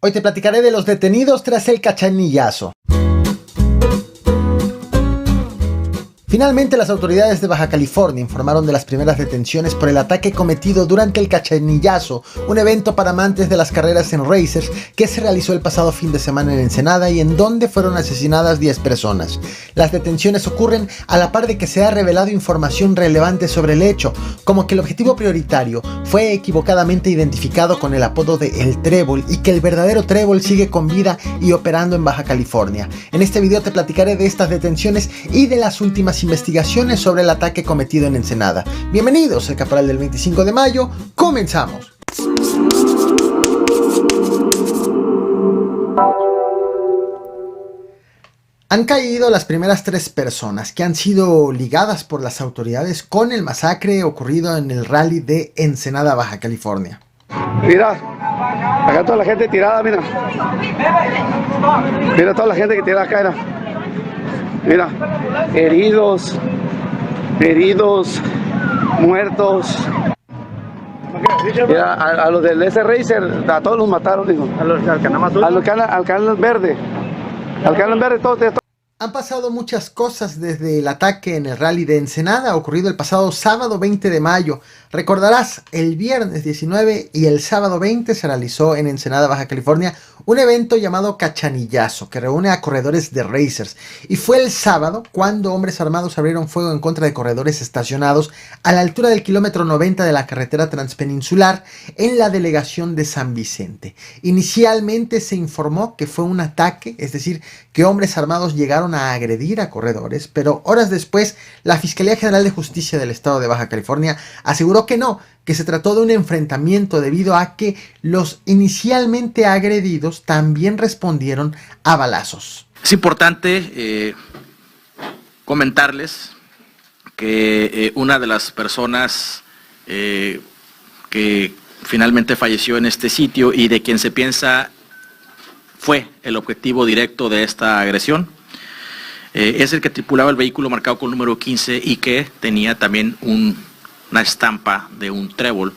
Hoy te platicaré de los detenidos tras el cachanillazo. Finalmente, las autoridades de Baja California informaron de las primeras detenciones por el ataque cometido durante el Cachanillazo, un evento para amantes de las carreras en racers que se realizó el pasado fin de semana en Ensenada y en donde fueron asesinadas 10 personas. Las detenciones ocurren a la par de que se ha revelado información relevante sobre el hecho, como que el objetivo prioritario fue equivocadamente identificado con el apodo de El Trébol y que el verdadero Trébol sigue con vida y operando en Baja California. En este video te platicaré de estas detenciones y de las últimas investigaciones sobre el ataque cometido en Ensenada. Bienvenidos al Caporal del 25 de mayo, comenzamos. Han caído las primeras 3 personas que han sido ligadas por las autoridades con el masacre ocurrido en el rally de Ensenada, Baja California. Mira, acá toda la gente tirada, mira. Mira toda la gente que tira acá, mira, heridos, muertos. Mira, a los del S-Racer, a todos los mataron, dijo. Al Canal Verde, todos. Han pasado muchas cosas desde el ataque en el rally de Ensenada, ocurrido el pasado sábado 20 de mayo. Recordarás, el viernes 19 y el sábado 20 se realizó en Ensenada, Baja California, un evento llamado Cachanillazo, que reúne a corredores de racers. Y fue el sábado cuando hombres armados abrieron fuego en contra de corredores estacionados a la altura del kilómetro 90 de la carretera transpeninsular en la delegación de San Vicente. Inicialmente se informó que fue un ataque, es decir, que hombres armados llegaron a agredir a corredores, pero horas después la Fiscalía General de Justicia del Estado de Baja California aseguró que no, que se trató de un enfrentamiento debido a que los inicialmente agredidos también respondieron a balazos. Es importante comentarles que una de las personas que finalmente falleció en este sitio y de quien se piensa fue el objetivo directo de esta agresión, es el que tripulaba el vehículo marcado con el número 15 y que tenía también una estampa de un trébol.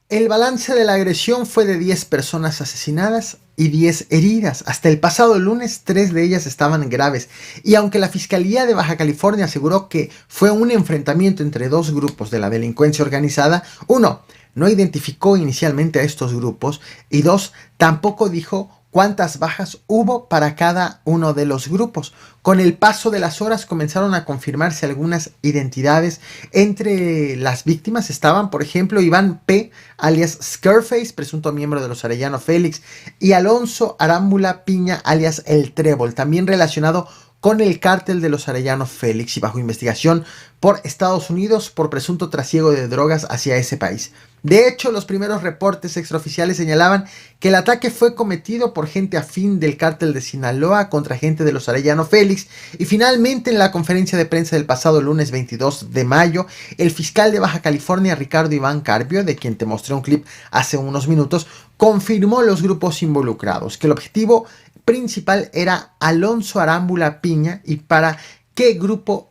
El balance de la agresión fue de 10 personas asesinadas y 10 heridas. Hasta el pasado lunes, 3 de ellas estaban graves. Y aunque la Fiscalía de Baja California aseguró que fue un enfrentamiento entre 2 grupos de la delincuencia organizada, 1, no identificó inicialmente a estos grupos y 2, tampoco dijo cuántas bajas hubo para cada uno de los grupos. Con el paso de las horas comenzaron a confirmarse algunas identidades. Entre las víctimas estaban, por ejemplo, Iván P., alias Scarface, presunto miembro de los Arellano Félix, y Alonso Arámbula Piña, alias El Trébol, también relacionado con el cártel de los Arellano Félix y bajo investigación por Estados Unidos por presunto trasiego de drogas hacia ese país. De hecho, los primeros reportes extraoficiales señalaban que el ataque fue cometido por gente afín del cártel de Sinaloa contra gente de los Arellano Félix, y finalmente en la conferencia de prensa del pasado lunes 22 de mayo, el fiscal de Baja California, Ricardo Iván Carpio, de quien te mostré un clip hace unos minutos, confirmó los grupos involucrados, que el objetivo principal era Alonso Arámbula Piña y para qué grupo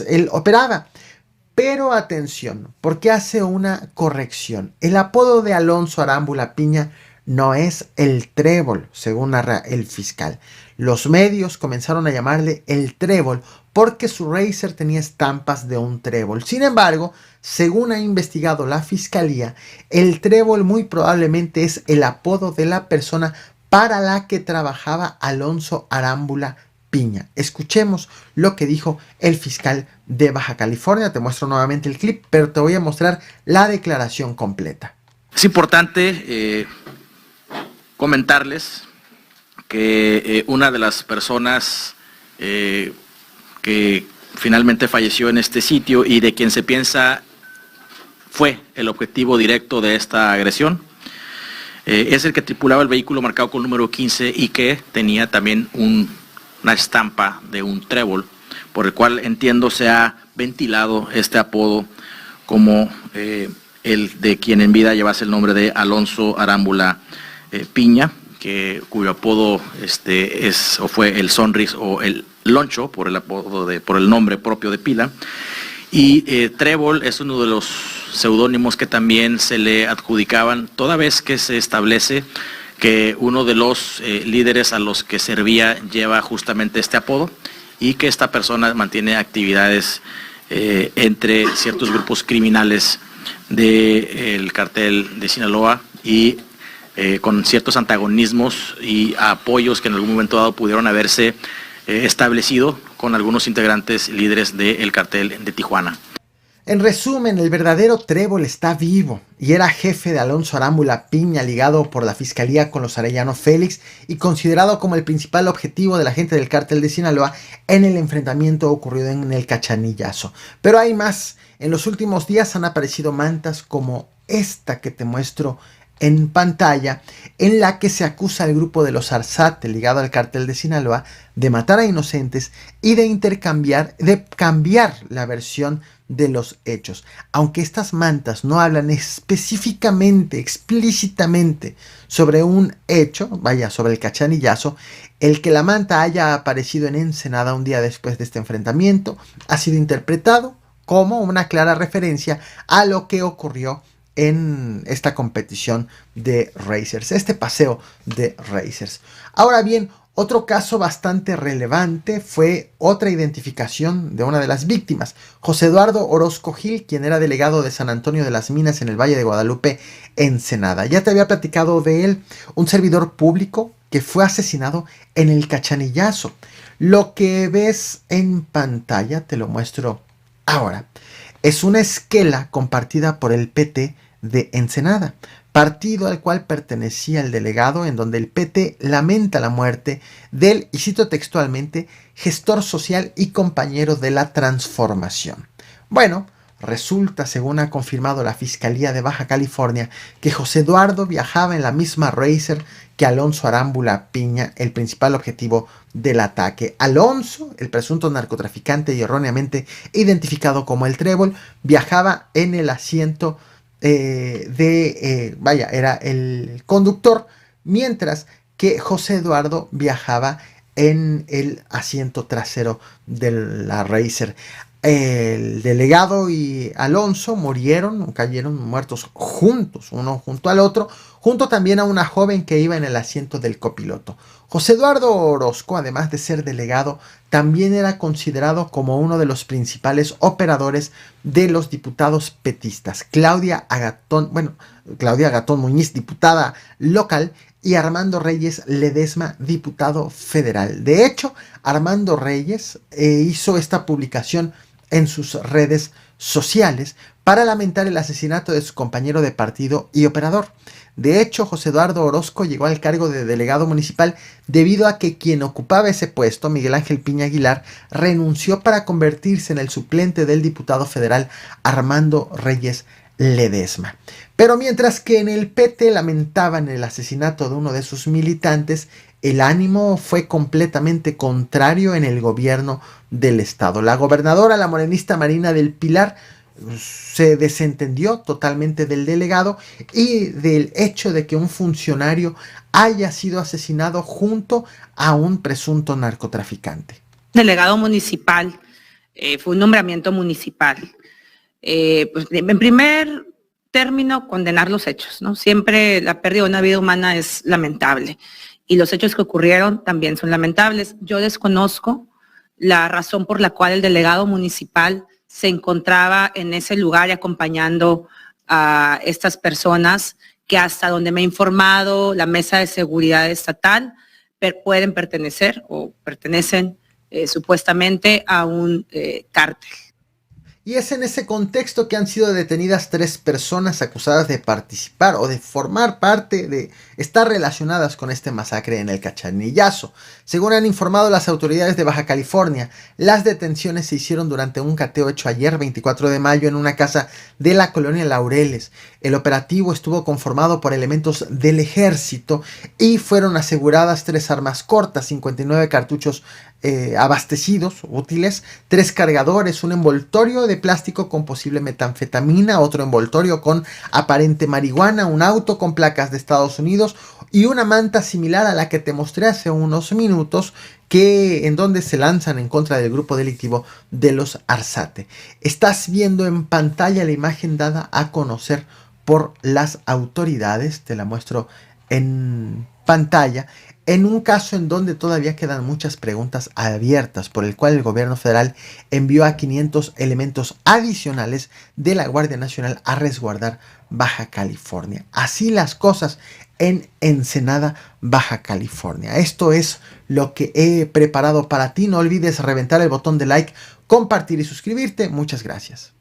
él operaba. Pero atención, porque hace una corrección. El apodo de Alonso Arámbula Piña no es El Trébol, según narra el fiscal. Los medios comenzaron a llamarle El Trébol porque su racer tenía estampas de un trébol. Sin embargo, según ha investigado la fiscalía, El Trébol muy probablemente es el apodo de la persona para la que trabajaba Alonso Arámbula Piña. Escuchemos lo que dijo el fiscal de Baja California. Te muestro nuevamente el clip, pero te voy a mostrar la declaración completa. Es importante comentarles que una de las personas que finalmente falleció en este sitio y de quien se piensa fue el objetivo directo de esta agresión, es el que tripulaba el vehículo marcado con el número 15 y que tenía también una estampa de un trébol, por el cual entiendo se ha ventilado este apodo como el de quien en vida llevase el nombre de Alonso Arámbula Piña, cuyo apodo fue el Sonris o el Loncho, por el nombre propio de pila. Y Trébol es uno de los seudónimos que también se le adjudicaban toda vez que se establece que uno de los líderes a los que servía lleva justamente este apodo y que esta persona mantiene actividades entre ciertos grupos criminales del cartel de Sinaloa y con ciertos antagonismos y apoyos que en algún momento dado pudieron haberse establecido con algunos integrantes líderes del cartel de Tijuana. En resumen, el verdadero Trébol está vivo y era jefe de Alonso Arámbula Piña, ligado por la fiscalía con los Arellano Félix y considerado como el principal objetivo de la gente del cártel de Sinaloa en el enfrentamiento ocurrido en el Cachanillazo. Pero hay más. En los últimos días han aparecido mantas como esta que te muestro en pantalla, en la que se acusa al grupo de los Arzate, ligado al cártel de Sinaloa, de matar a inocentes y de cambiar la versión de los hechos. Aunque estas mantas no hablan específicamente, explícitamente sobre un hecho, sobre el Cachanillazo, el que la manta haya aparecido en Ensenada un día después de este enfrentamiento ha sido interpretado como una clara referencia a lo que ocurrió en esta competición de racers, este paseo de racers. Ahora bien, otro caso bastante relevante fue otra identificación de una de las víctimas, José Eduardo Orozco Gil, quien era delegado de San Antonio de las Minas en el Valle de Guadalupe, Ensenada. Ya te había platicado de él, un servidor público que fue asesinado en el Cachanillazo. Lo que ves en pantalla, te lo muestro ahora, es una esquela compartida por el PT de Ensenada, partido al cual pertenecía el delegado, en donde el PT lamenta la muerte del, y cito textualmente, gestor social y compañero de la transformación. Bueno, resulta, según ha confirmado la Fiscalía de Baja California, que José Eduardo viajaba en la misma racer que Alonso Arámbula Piña, el principal objetivo del ataque. Alonso, el presunto narcotraficante y erróneamente identificado como el Trébol, viajaba en el asiento era el conductor, mientras que José Eduardo viajaba en el asiento trasero de la racer. El delegado y Alonso cayeron muertos juntos, uno junto al otro, junto también a una joven que iba en el asiento del copiloto. José Eduardo Orozco, además de ser delegado, también era considerado como uno de los principales operadores de los diputados petistas. Claudia Agatón Muñiz, diputada local, y Armando Reyes Ledesma, diputado federal. De hecho, Armando Reyes hizo esta publicación en sus redes sociales para lamentar el asesinato de su compañero de partido y operador. De hecho, José Eduardo Orozco llegó al cargo de delegado municipal debido a que quien ocupaba ese puesto, Miguel Ángel Piña Aguilar, renunció para convertirse en el suplente del diputado federal Armando Reyes Ledesma. Pero mientras que en el PT lamentaban el asesinato de uno de sus militantes, el ánimo fue completamente contrario en el gobierno del estado. La gobernadora, la morenista Marina del Pilar, se desentendió totalmente del delegado y del hecho de que un funcionario haya sido asesinado junto a un presunto narcotraficante. Delegado municipal, fue un nombramiento municipal. Pues, en primer término, condenar los hechos, ¿no? Siempre la pérdida de una vida humana es lamentable y los hechos que ocurrieron también son lamentables. Yo desconozco la razón por la cual el delegado municipal se encontraba en ese lugar y acompañando a estas personas que, hasta donde me he informado, la Mesa de Seguridad Estatal pueden pertenecer o pertenecen supuestamente a un cártel. Y es en ese contexto que han sido detenidas 3 personas acusadas de participar o de formar parte de estar relacionadas con este masacre en el Cachanillazo. Según han informado las autoridades de Baja California, las detenciones se hicieron durante un cateo hecho ayer, 24 de mayo, en una casa de la colonia Laureles. El operativo estuvo conformado por elementos del ejército y fueron aseguradas 3 armas cortas, 59 cartuchos abastecidos, útiles, 3 cargadores, un envoltorio de plástico con posible metanfetamina, otro envoltorio con aparente marihuana, un auto con placas de Estados Unidos y una manta similar a la que te mostré hace unos minutos, en donde se lanzan en contra del grupo delictivo de los Arzate. Estás viendo en pantalla la imagen dada a conocer por las autoridades, te la muestro en pantalla, en un caso en donde todavía quedan muchas preguntas abiertas, por el cual el gobierno federal envió a 500 elementos adicionales de la Guardia Nacional a resguardar Baja California. Así las cosas en Ensenada, Baja California. Esto es lo que he preparado para ti. No olvides reventar el botón de like, compartir y suscribirte. Muchas gracias.